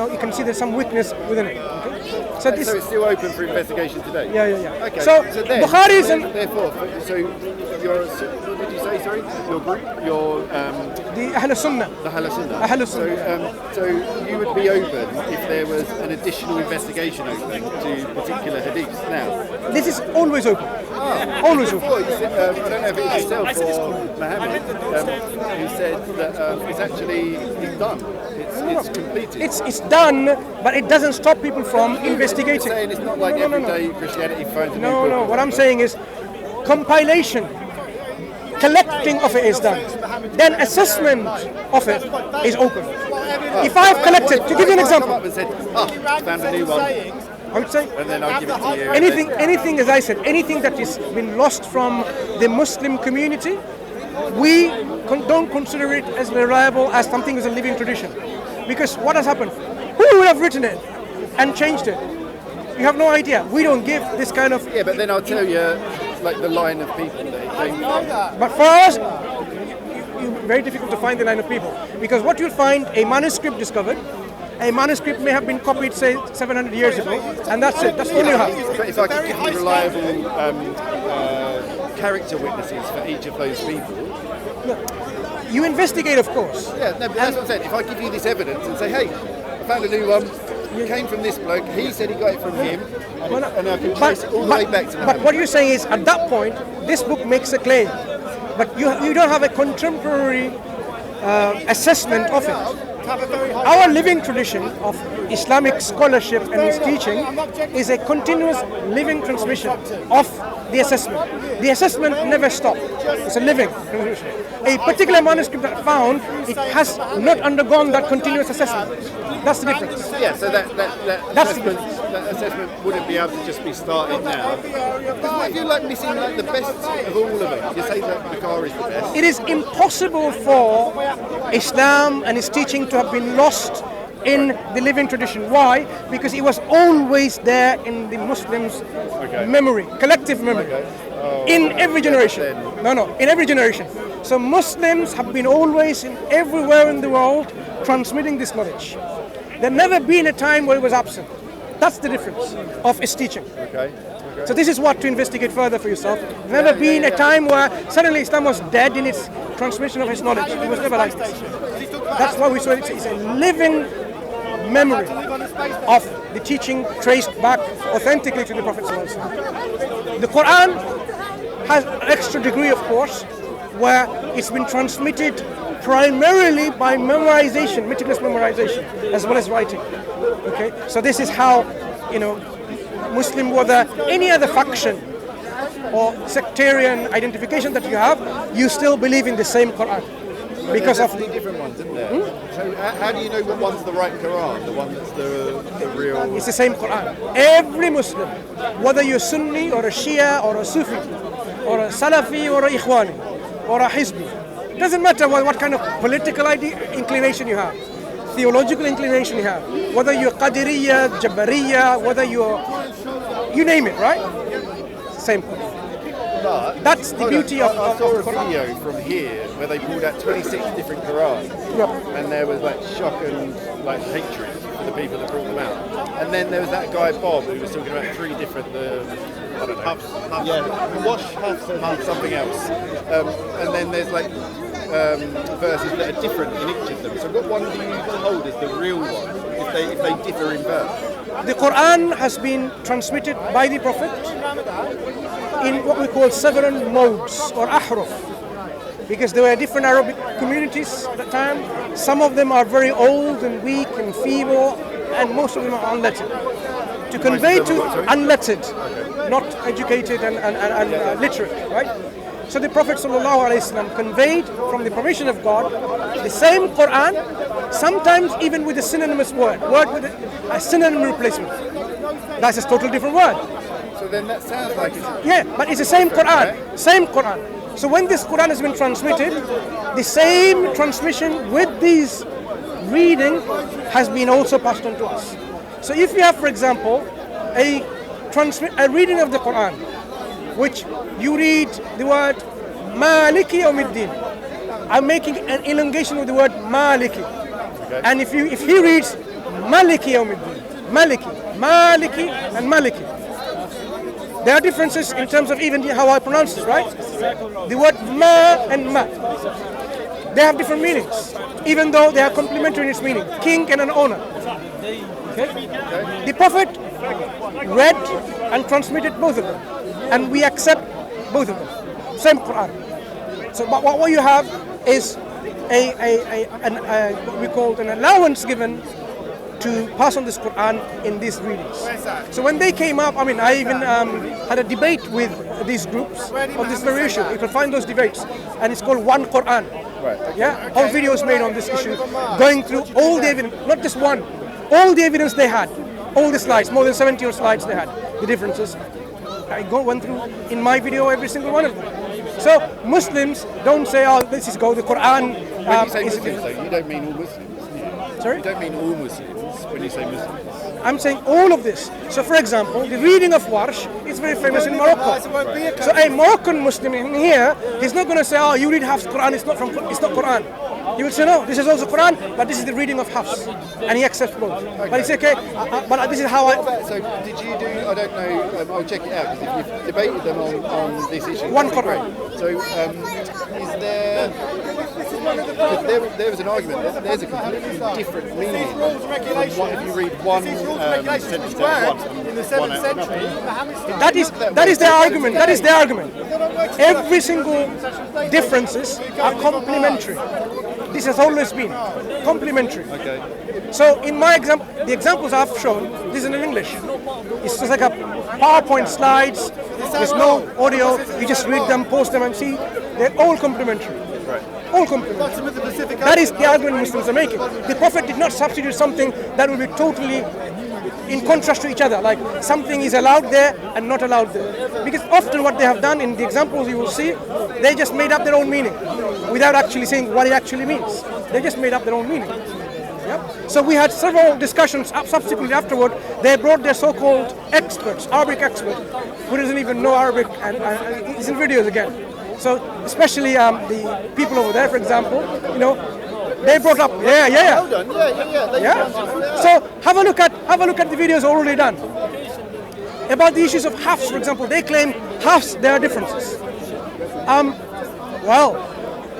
you can see there's some weakness within it. Okay? So it's still open for investigation today? Yeah. Okay. So then, Bukhari is... Therefore, so what did you say, sorry? Your group? The Ahl Sunnah. The Ahl Sunnah. Ahl Sunnah. So you would be open if there was an additional investigation open to particular hadiths now? This is always open. Always open. I don't know if it was yourself or Mohammed who said that it's done. It's completed. It's done, but it doesn't stop people from investigating. Saying it's not like everyday Christianity finds a new book. No. What I'm saying is compilation, collecting of it is done. Then assessment of it is open. If I've collected, to give you an example. Come up and said, found a new one. I would say and then I'll give it to you. Anything, as I said, anything that has been lost from the Muslim community, we don't consider it as reliable as something as a living tradition. Because what has happened? Who would have written it and changed it? You have no idea. We don't give this kind of... Yeah, but then I'll tell you, like the line of people that it came from. But for us, very difficult to find the line of people. Because what you'll find, a manuscript discovered, a manuscript may have been copied, say, 700 years ago, and that's it. That's all you have. But if I could give you reliable character witnesses for each of those people... No. You investigate, of course. Yeah, no, but that's what I'm saying. If I give you this evidence and say, hey, I found a new one, it came from this bloke, he said he got it from him, and I can trace it all the way back to him. But what you're saying is, at that point, this book makes a claim, but you don't have a contemporary assessment of it. Our living tradition of Islamic scholarship and its teaching is a continuous living transmission of the assessment. The assessment never stops. It's a living transmission. A particular manuscript that found, it has not undergone that continuous assessment. That's the difference. Yeah, so that assessment wouldn't be able to just be started now. Because you're like missing like the best of all of it. You say that Bukhari is the best. It is impossible for Islam and its teaching to have been lost in the living tradition. Why? Because it was always there in the Muslims' memory, collective memory, in every generation. In every generation. So Muslims have been always everywhere in the world transmitting this knowledge. There's never been a time where it was absent. That's the difference of its teaching. So this is what to investigate further for yourself. There's never been a time where suddenly Islam was dead in its transmission of its knowledge. It was never like this. That's why we saw it's a living memory of the teaching traced back authentically to the Prophet ﷺ. The Quran has an extra degree, of course, where it's been transmitted primarily by memorization, meticulous memorization, as well as writing. Okay, so this is how, Muslim, whether any other faction or sectarian identification that you have, you still believe in the same Quran. Because of the different ones, isn't there? So how do you know what one's the right Quran, the one that's the real? It's the same Quran. Every Muslim, whether you're Sunni or a Shia or a Sufi or a Salafi or a Ikhwani or a Hizbi, it doesn't matter what kind of political inclination you have, theological inclination you have, whether you're Qadiriyya, Jabariyya, whether you name it, right? Same Quran. But that's the beauty of I saw a video from here where they pulled out 26 different Qurans, and there was like shock and like hatred for the people that brought them out. And then there was that guy Bob who was talking about 3 different, I don't know, wash, something else. And then there's like verses that are different in each of them. So what one do you hold as the real one if they differ in verse? The Quran has been transmitted by the Prophet in what we call several modes or ahruf, because there were different Arabic communities at the time. Some of them are very old and weak and feeble, and most of them are unlettered. To convey to unlettered, not educated and literate, right? So the Prophet ﷺ conveyed from the permission of God the same Quran, sometimes even with a synonymous word with a synonym replacement. That's a totally different word. So then that sounds like it's... Yeah, but it's the same Quran, same Quran. So when this Quran has been transmitted, the same transmission with these reading has been also passed on to us. So if you have, for example, a reading of the Quran, which you read the word Maliki Yawmiddin, I'm making an elongation of the word Maliki. And if he reads Maliki Yawmiddin. Maliki and Maliki. There are differences in terms of even how I pronounce it, right? The word ma and ma. They have different meanings, even though they are complementary in its meaning. King and an owner. Okay? The Prophet read and transmitted both of them, and we accept both of them. Same Quran. So, but what you have is what we call an allowance given to pass on this Quran in these readings. So when they came up, I mean, I even had a debate with these groups on this very issue. You can find those debates, and it's called One Quran. Right. Okay. Yeah, whole videos made on this issue, going through all the evidence, not just one, all the evidence they had, all the slides, more than 70 or slides they had, the differences. I went through in my video every single one of them. So Muslims don't say, oh, this is go the Quran. When you say Muslims, though, you don't mean all Muslims. Sorry? You don't mean all Muslims when you say Muslims. I'm saying all of this. So for example, the reading of Warsh is very famous in Morocco. So a Moroccan Muslim in here, he's not going to say, oh, you read Hafs Quran, it's not Quran. He will say, no, this is also Quran, but this is the reading of Hafs. And he accepts both. Okay. But it's okay, but this is how I... So did you do, I don't know, I'll check it out, because if you've debated them on this issue. One Quran. So is there... There was an argument that there's a completely different meaning from what if you read one sentence in the 7th century. That is their argument. That is their argument. Every single differences are complementary. This has always been complementary. Okay. So in my example, the examples I've shown, this is in English. It's just like a PowerPoint slides. There's no audio. You just read them, post them, and see. They're all complementary. Right. All complementary. That is the argument Muslims are making. The Prophet did not substitute something that would be totally in contrast to each other, like something is allowed there and not allowed there. Because often what they have done in the examples you will see, they just made up their own meaning without actually saying what it actually means. They just made up their own meaning. Yep. So we had several discussions subsequently afterward. They brought their so-called experts, Arabic experts, who doesn't even know Arabic, and it's in videos again. So especially the people over there, for example, you know, they brought up, yeah. Hold on, yeah. So have a look at the videos already done. About the issues of Hafs, for example, they claim Hafs, there are differences. Well,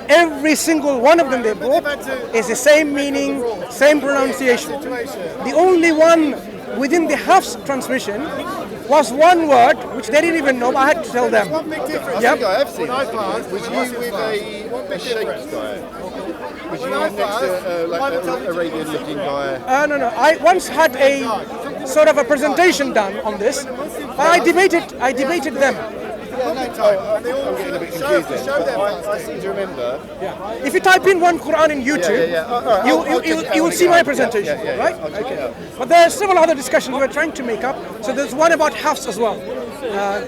every single one of them they brought is the same meaning, same pronunciation. The only one within the Hafs transmission was one word which they didn't even know, but I had to tell them. One big difference. Yep. I have seen. Was you with a sheikh guy? Was you next to like an Arabian-looking guy? No. I once had a sort of a presentation done on this. I debated them. I'm getting a bit confused then. I seem to remember. Yeah. If you type in One Quran in YouTube, you will see my presentation, right? Okay. But there are several other discussions we're trying to make up. So there's one about Hafs as well.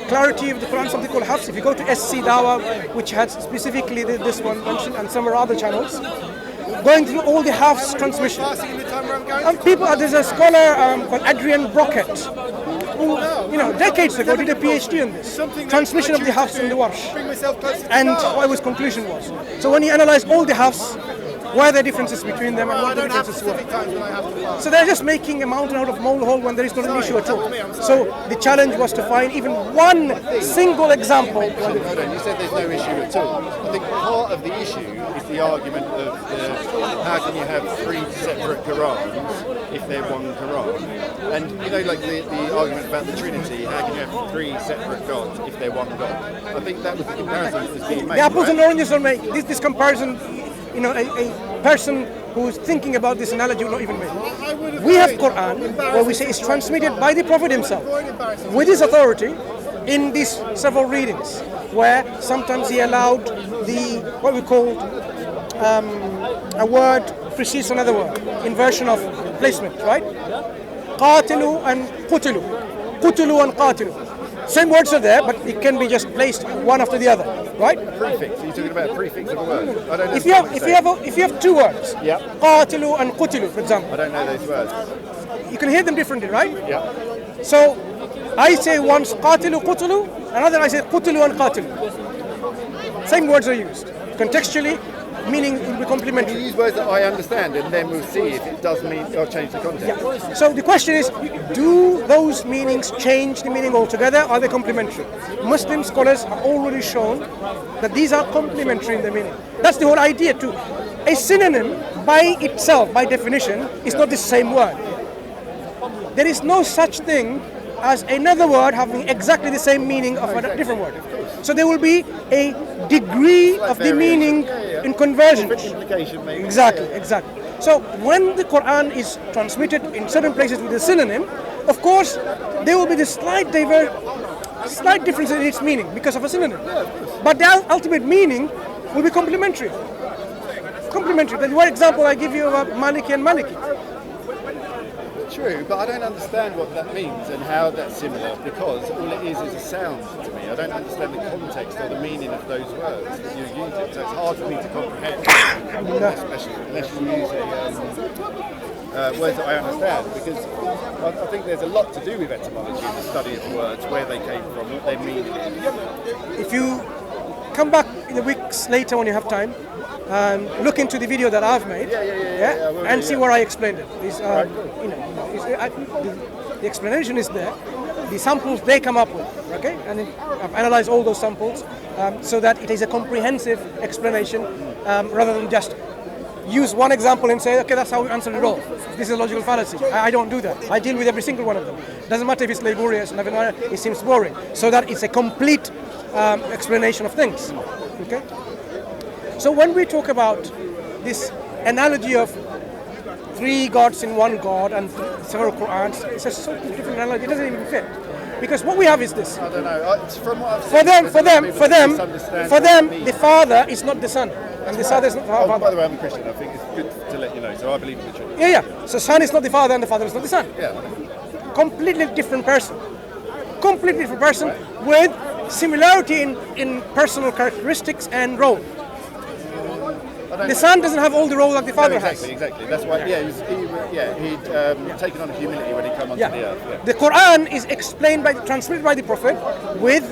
Clarity of the Quran, something called Hafs. If you go to SCDawah, which had specifically this one mentioned, and some other channels, going through all the Hafs transmission. There's a scholar called Adrian Brockett, who, decades ago did a PhD on this, transmission of the Hafs in the Warsh, and what his conclusion was. So when he analyzed all the Hafs, where are the differences between them and what the differences were. So they're just making a mountain out of molehill when there is not an issue at all. So the challenge was to find even one single example. Hold on, you said there's no issue at all. I think part of the issue is the argument of how can you have three separate Qurans if they're one Quran? And like the argument about the Trinity, how can you have three separate gods if they're one God? I think that was the comparison that was being made. The apples and oranges don't make this comparison. A person who's thinking about this analogy will not even make. We have Quran, where we say it's transmitted by the Prophet himself, with his authority, in these several readings, where sometimes he allowed what we call a word precedes another word, inversion of placement, right? Qatilu and qutilu. Qutilu and qatilu. Same words are there, but it can be just placed one after the other, right? A prefix. You're talking about a prefix of a word. I don't know. If you have two words, qatilu and qutilu, for example. I don't know those words. You can hear them differently, right? Yeah. So I say once qatilu qutilu, another I say qutilu and qatilu. Same words are used. Contextually, meaning will be You complementary. use words that I understand, and then we'll see if it does mean or change the context. Yeah. So the question is, do those meanings change the meaning altogether? Or are they complementary? Muslim scholars have already shown that these are complementary in the meaning. That's the whole idea too. A synonym by itself, by definition, is not the same word. There is no such thing as another word having exactly the same meaning of a different word. So there will be a degree of the meaning in conversion. Different implication, maybe. Exactly. So when the Quran is transmitted in certain places with a synonym, of course, there will be the slight difference in its meaning because of a synonym. But the ultimate meaning will be complementary. The one example I give you of Maliki and Maliki. True, but I don't understand what that means and how that's similar, because all it is a sound to me. I don't understand the context or the meaning of those words that you're using, so it's hard for me to comprehend, especially unless you use words that I understand, because I think there's a lot to do with etymology and the study of words, where they came from, what their meaning is. If you come back in the weeks later when you have time, look into the video that I've made, and see where I explained it. The explanation is there. The samples they come up with, okay, and I've analyzed all those samples so that it is a comprehensive explanation rather than just use one example and say, okay, that's how we answer it all. This is a logical fallacy. I don't do that. I deal with every single one of them. Doesn't matter if it's laborious, it seems boring. So that it's a complete explanation of things. Okay. So when we talk about this analogy of three gods in one God and several Qurans, it's a sort of different analogy. It doesn't even fit, because what we have is this. I don't know. From what I've seen, For them, the Father is not the Son, and the Son is not the Father. By the way, I'm a Christian. I think it's good to let you know. So I believe in the Trinity. Yeah. So Son is not the Father, and the Father is not the Son. Yeah. Completely different person. With similarity in personal characteristics and role. The Son doesn't have all the role that the Father has. Exactly. That's why. He'd taken on humility when he came onto the earth. Yeah. The Quran is transmitted by the Prophet with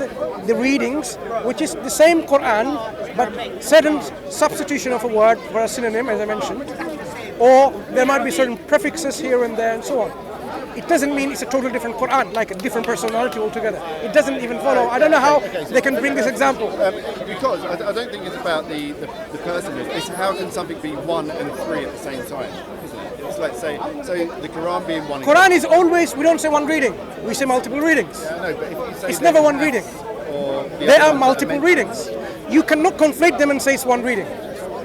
the readings, which is the same Quran, but certain substitution of a word for a synonym, as I mentioned, or there might be certain prefixes here and there, and so on. It doesn't mean it's a totally different Quran, like a different personality altogether. It doesn't even follow. I don't know how they can bring this example. Because I don't think it's about the person. It's how can something be one and three at the same time, isn't it? It's like the Quran being one. Quran is always, we don't say one reading, we say multiple readings. Yeah, I know, but if you say it's never one reading. There are multiple readings. You cannot conflate them and say it's one reading.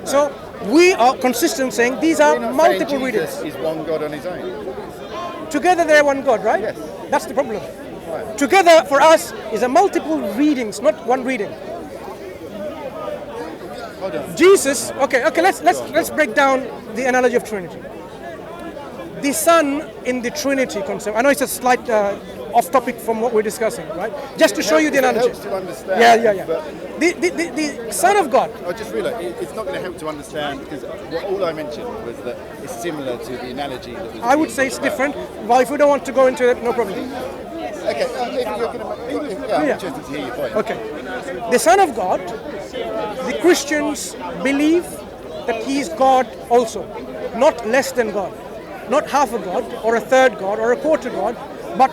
So we are consistent saying these are multiple readings. Jesus is one God on his own. Together they are one God, right? Yes. That's the problem. Right. Together for us is a multiple readings, not one reading. Hold on. Jesus, okay, let's break down the analogy of Trinity. The Son in the Trinity concept. I know it's a slight off topic from what we're discussing, right? Just to show you the analogy. It helps to understand. But the Son of God. I just realised it's not going to help to understand, because all I mentioned was that it's similar to the analogy that was. I would say it's different. Well, if we don't want to go into it, no problem. Okay, I'm interested to hear your point. Okay. The Son of God, the Christians believe that He is God also, not less than God. Not half a God, or a third God, or a quarter God, but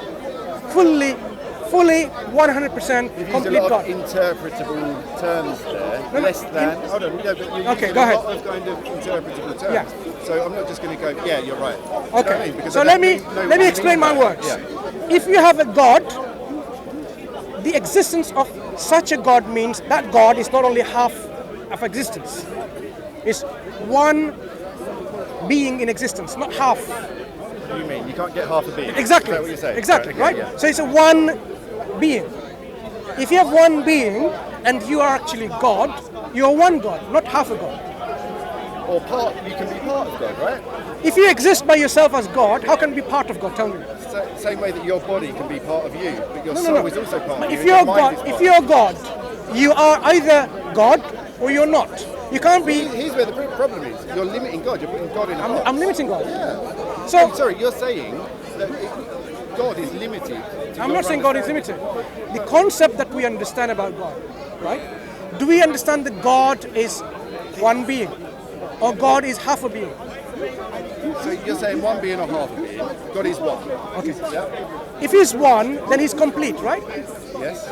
fully 100% complete God. Interpretable terms there, less than. Hold on, but you're okay, go ahead. A lot of kind of interpretable terms. Yeah. So I'm not just going to go. Yeah, you're right. Okay. You know what I mean? So let me explain my words. Yeah. If you have a God, the existence of such a God means that God is not only half of existence; it's one being in existence, not half. What do you mean? You can't get half a being? Exactly. Is that what you're saying? Exactly, right? Yeah. So it's a one being. If you have one being and you are actually God, you are one God, not half a God. Or part, you can be part of God, right? If you exist by yourself as God, how can you be part of God? Tell me. Same way that your body can be part of you, but your soul is also part of you. If you're God, you are either God or you're not. You can't be. Here's where the problem is. You're limiting God. You're putting God in a box. I'm limiting God. Yeah. So I'm sorry, you're saying that God is limited. I'm not saying God is limited. The concept that we understand about God, right? Do we understand that God is one being, or God is half a being. So you're saying one being or half a being? God is one. Okay. Yeah. If he's one, then he's complete, right? Yes.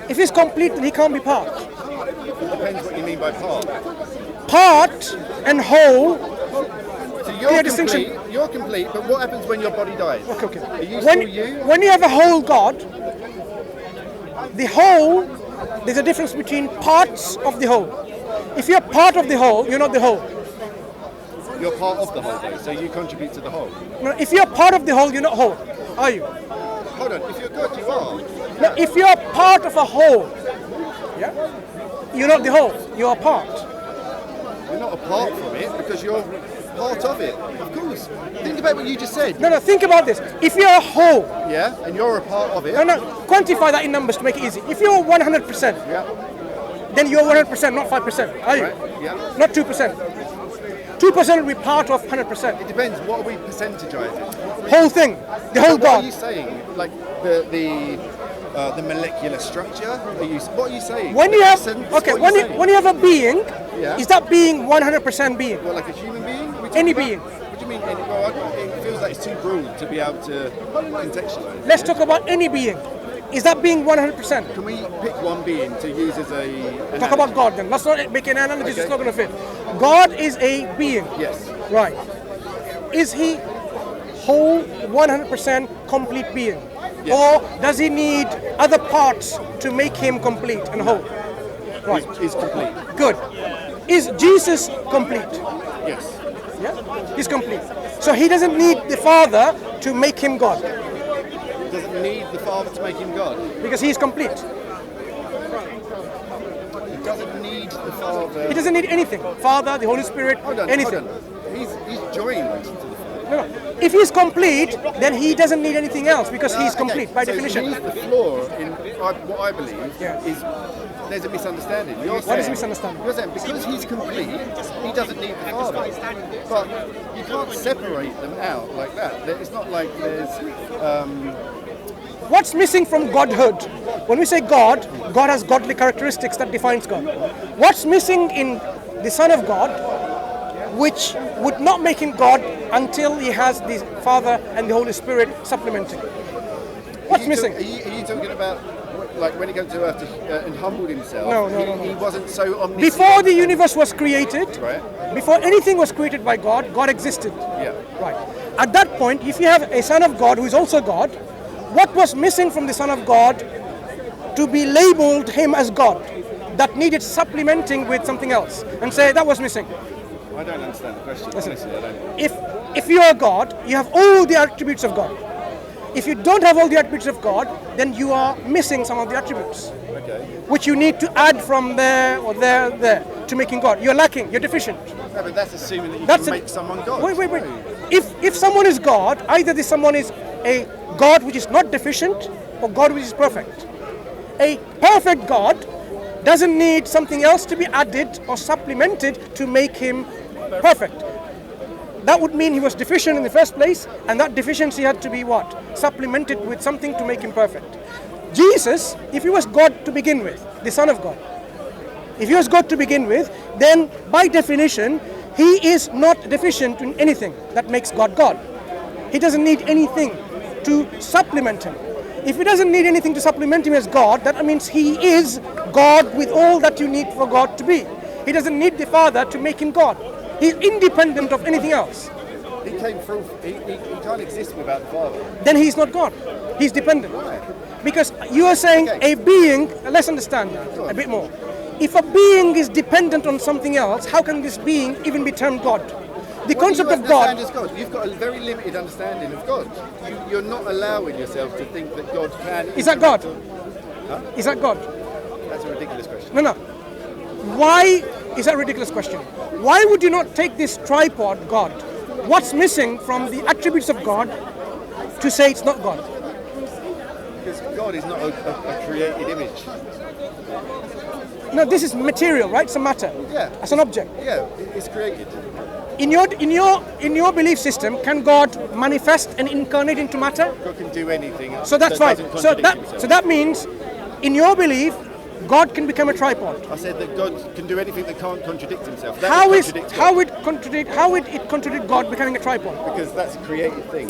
If he's complete, then he can't be part. It depends what you mean by part. Part and whole. So Clear distinction. You're complete, but what happens when your body dies? Okay. Are you When, still you? when you have a whole God, the whole, there's a difference between parts of the whole. If you're part of the whole, you're not the whole. You're part of the whole, though, so you contribute to the whole. No, if you're part of the whole, you're not whole, are you? Hold on, if you're God, you are. No, if you're part of a whole, yeah, you're not the whole, you're a part. You're not apart from it because you're part of it. Of course. Think about what you just said. No, think about this. If you're a whole, Yeah, and you're a part of it. no, quantify that in numbers to make it easy. If you're 100%, Yeah. then you're 100%, not 5%, are you? Right. Yeah. Not 2%. 2% will be part of 100%. It depends. What are we percentagising? Whole thing, the whole What are God. you saying? Like the molecular structure? What are you saying? When The you have, essence? okay, What are you saying? when you have a being, Yeah. is that being 100% being? Well, like a human being? Are we Any talking being. about- What do you mean? Any, well, it feels like it's too broad to be able to contextualise. Let's talk about any being. Is that being 100%? Can we pick one being to use as a... Talk about God then. Let's not make an analogy, Okay. it's not going to fit. God is a being, Yes. right? Is he whole, 100% complete being? Yes. Or does he need other parts to make him complete and whole? Right, Is complete. good. Is Jesus complete? Yes. Yeah, he's complete. So he doesn't need the Father to make him God Doesn't need the Father to make him God. because he's complete. He doesn't need the Father... He doesn't need anything. Father, the Holy Spirit, Hold on, anything. hold on. He's joined to the Father. No. If he's complete, then he doesn't need anything else because he's complete Okay, by so definition. here's the flaw in what I believe Yeah. is there's a misunderstanding. You're What saying, is misunderstanding? You're saying because he's complete, he doesn't need the Father. But you can't separate them out like that. It's not like there's... What's missing from Godhood? When we say God, God has godly characteristics that defines God. What's missing in the Son of God, which would not make him God until he has the Father and the Holy Spirit supplementing? What's missing? Are you talking about like when he came to earth and humbled himself? No. He wasn't so omniscient. Before the universe was created, Right. before anything was created by God, God existed. Yeah. Right. At that point, if you have a Son of God who is also God, what was missing from the Son of God to be labeled him as God? That needed supplementing with something else, and say that was missing. I don't understand the question. Listen. Honestly, I don't. If you are God, you have all the attributes of God. If you don't have all the attributes of God, then you are missing some of the attributes, Okay. which you need to add from there or there to making God. You're lacking. You're deficient. No, but that's assuming that you That's can a- make someone God. Wait. No. If someone is God, either this someone is a God which is not deficient or God which is perfect. A perfect God doesn't need something else to be added or supplemented to make him perfect. That would mean he was deficient in the first place, and that deficiency had to be what? Supplemented with something to make him perfect. Jesus, if he was God to begin with, the Son of God, if he was God to begin with, then by definition, he is not deficient in anything that makes God God. He doesn't need anything to supplement him. If he doesn't need anything to supplement him as God, that means he is God with all that you need for God to be. He doesn't need the Father to make him God. He's independent of anything else. He came through. He can't exist without the Father. Then he's not God. He's dependent. Because you are saying Okay. a being, let's understand that a bit more. If a being is dependent on something else, how can this being even be termed God? The What concept do you of God, understand as God? You've got a very limited understanding of God. You're not allowing yourself to think that God can. is that God? Huh? Is that God? That's a ridiculous question. No. Why is that a ridiculous question? Why would you not take this tripod God? What's missing from the attributes of God to say it's not God? Because God is not a created image. No, this is material, right? It's a matter. Yeah. As an object. Yeah, it's created. In your belief system, can God manifest and incarnate into matter? God can do anything. So that's that right. doesn't So contradict himself. that means, in your belief, God can become a tripod. I said that God can do anything that can't contradict himself. That How would would contradict God, it contradict God becoming a tripod? because that's a created thing.